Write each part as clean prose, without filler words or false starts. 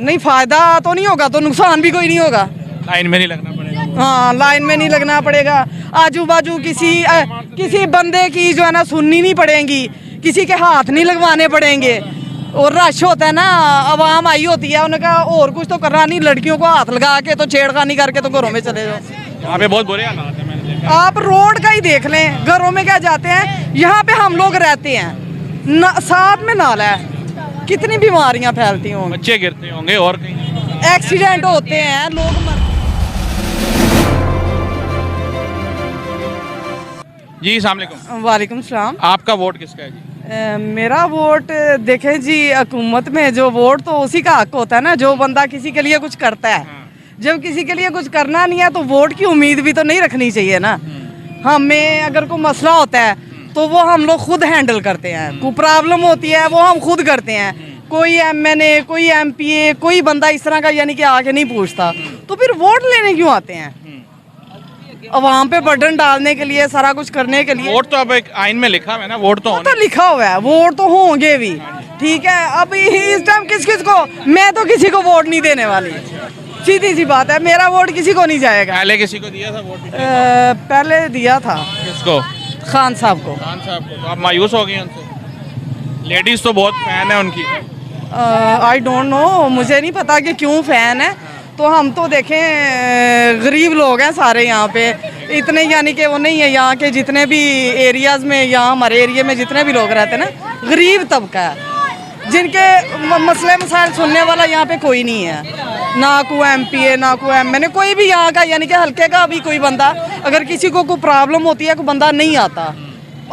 नहीं, फायदा तो नहीं होगा तो नुकसान भी कोई नहीं होगा। लाइन में नहीं लगना पड़ेगा। हाँ, लाइन में नहीं लगना पड़ेगा। आजू बाजू किसी बंदे की जो है ना सुननी नहीं पड़ेगी, किसी के हाथ नहीं लगवाने पड़ेंगे। और रश होता है ना, आवाम आई होती है, उनका और कुछ तो करना नहीं, लड़कियों को हाथ लगा के तो छेड़खानी करके तो घरों में चले जाओ। यहाँ पे बहुत बुरे हालात है, मैंने देखा। आप रोड का ही देख लें, घरों में क्या जाते हैं। यहाँ पे हम लोग रहते हैं साथ में नाला है, कितनी बीमारियां फैलती होंगी, बच्चे गिरते होंगे और कहीं एक्सीडेंट होते हैं, लोग जी। अस्सलाम वालेकुम। वालेकुम सलाम। आपका वोट किसका है जी? मेरा वोट देखें जी, हुकूमत में जो वोट तो उसी का हक होता है ना, जो बंदा किसी के लिए कुछ करता है। जब किसी के लिए कुछ करना नहीं है तो वोट की उम्मीद भी तो नहीं रखनी चाहिए ना। हमें अगर कोई मसला होता है तो वो हम लोग खुद हैंडल करते हैं, कोई प्रॉब्लम होती है वो हम खुद करते हैं। कोई एमएनए, कोई एमपीए, कोई बंदा इस तरह का यानी कि आके नहीं पूछता, तो फिर वोट लेने क्यों आते हैं? अवाम पे बर्डन डालने के लिए, सारा कुछ करने के लिए। वोट तो अब एक आइन में लिखा हुआ है ना, वोट तो वो होना तो लिखा हुआ है, वोट तो होंगे भी, ठीक है। अब इस टाइम किस किस को, मैं तो किसी को वोट नहीं देने वाली, सीधी सी बात है, मेरा वोट किसी को नहीं जाएगा। पहले किसी को दिया था वोट? पहले दिया था किसको? खान साहब को। खान साहब को। तो आप मायूस हो गए उनसे? लेडीज तो बहुत फैन है उनकी। आई डोंट नो, मुझे नहीं पता कि क्यों फैन है। तो हम तो देखें गरीब लोग हैं सारे यहाँ पे, इतने यानी कि वो नहीं है, यहाँ के जितने भी एरियाज में, यहाँ हमारे एरिया में जितने भी लोग रहते हैं ना, गरीब तबका है, जिनके मसले मसाइल सुनने वाला यहाँ पे कोई नहीं है। ना कोई एमपीए, ना कोई एमएनए, कोई भी यहाँ का यानी कि हल्के का भी कोई बंदा, अगर किसी को कोई प्रॉब्लम होती है, कोई बंदा नहीं आता।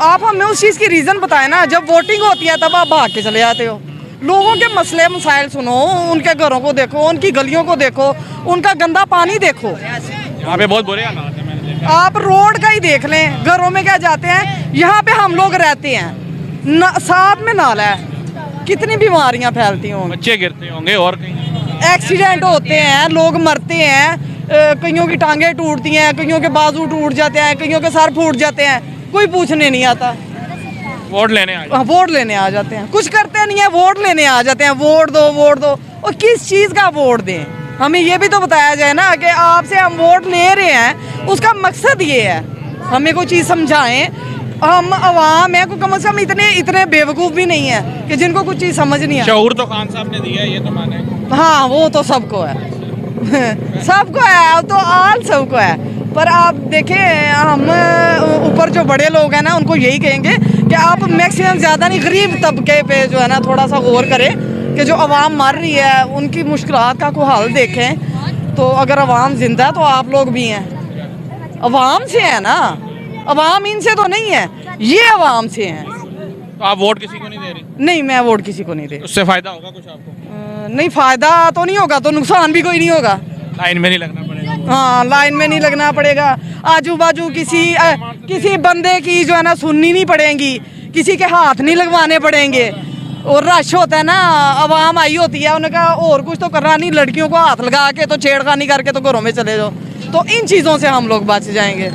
आप हमें उस चीज़ की रीज़न बताएं ना। जब वोटिंग होती है तब आप भाग के चले जाते हो। लोगों के मसले मसाइल सुनो, उनके घरों को देखो, उनकी गलियों को देखो, उनका गंदा पानी देखो। यहाँ पे बहुत बुरे हालात है, मैंने देखा। आप रोड का ही देख लें, घरों में क्या जाते हैं। यहाँ पे हम लोग रहते हैं साथ में नाला है, कितनी बीमारियां फैलती होंगी, बच्चे गिरते होंगे और कहीं एक्सीडेंट होते हैं, लोग मरते हैं, कईयों की टांगें टूटती हैं, कईयों के बाजू टूट जाते हैं, कईयों के सर फूट जाते हैं, कोई पूछने नहीं आता। वोट लेने आए। वोट लेने आ जाते हैं, कुछ करते नहीं है, वोट लेने आ जाते हैं। वोट दो, वोट दो, और किस चीज़ का वोट दें? हमें ये भी तो बताया जाए ना कि आपसे हम वोट ले रहे हैं, उसका मकसद ये है, हमें कोई चीज़ समझाएं। हम आवाम है, कम से कम इतने बेवकूफ़ भी नहीं है कि जिनको कुछ चीज़ समझ नहीं है। शऊर तो खान साहब ने दिया है, ये तो माने। हाँ, वो तो सबको है सबको है, तो आल सबको है। पर आप देखें, हम ऊपर जो बड़े लोग हैं ना, उनको यही कहेंगे कि आप मैक्सिमम ज़्यादा नहीं, गरीब तबके पे जो है ना थोड़ा सा गौर करें कि जो आवाम मर रही है उनकी मुश्किलात का कोई हल देखें। तो अगर आवाम जिंदा है तो आप लोग भी हैं, आवाम से है ना, आवाम इनसे तो नहीं है, ये आवाम से हैं। तो आप वोट किसी को नहीं दे रही? नहीं, मैं वोट किसी को नहीं दे। उससे फायदा होगा कुछ आपको? नहीं, फायदा तो नहीं होगा तो नुकसान भी कोई नहीं होगा। लाइन में नहीं लगना पड़ेगा। हाँ, लाइन में नहीं लगना पड़ेगा। आजू बाजू किसी बंदे की जो है ना सुननी नहीं पड़ेगी, किसी के हाथ नहीं लगवाने पड़ेंगे। और रश होता है ना, आवाम आई होती है, उनका और कुछ तो करना नहीं, लड़कियों को हाथ लगा के तो छेड़खानी करके तो घरों में चले जाओ। तो इन चीज़ों से हम लोग बच जाएंगे।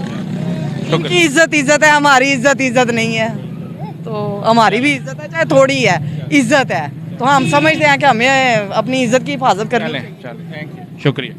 उनकी इज्जत है, हमारी इज्जत नहीं है। तो हमारी भी इज्जत है, चाहे थोड़ी है, इज्जत है। तो हम समझते हैं कि हमें अपनी इज्जत की हिफाजत करनी है। चलें, थैंक यू, शुक्रिया।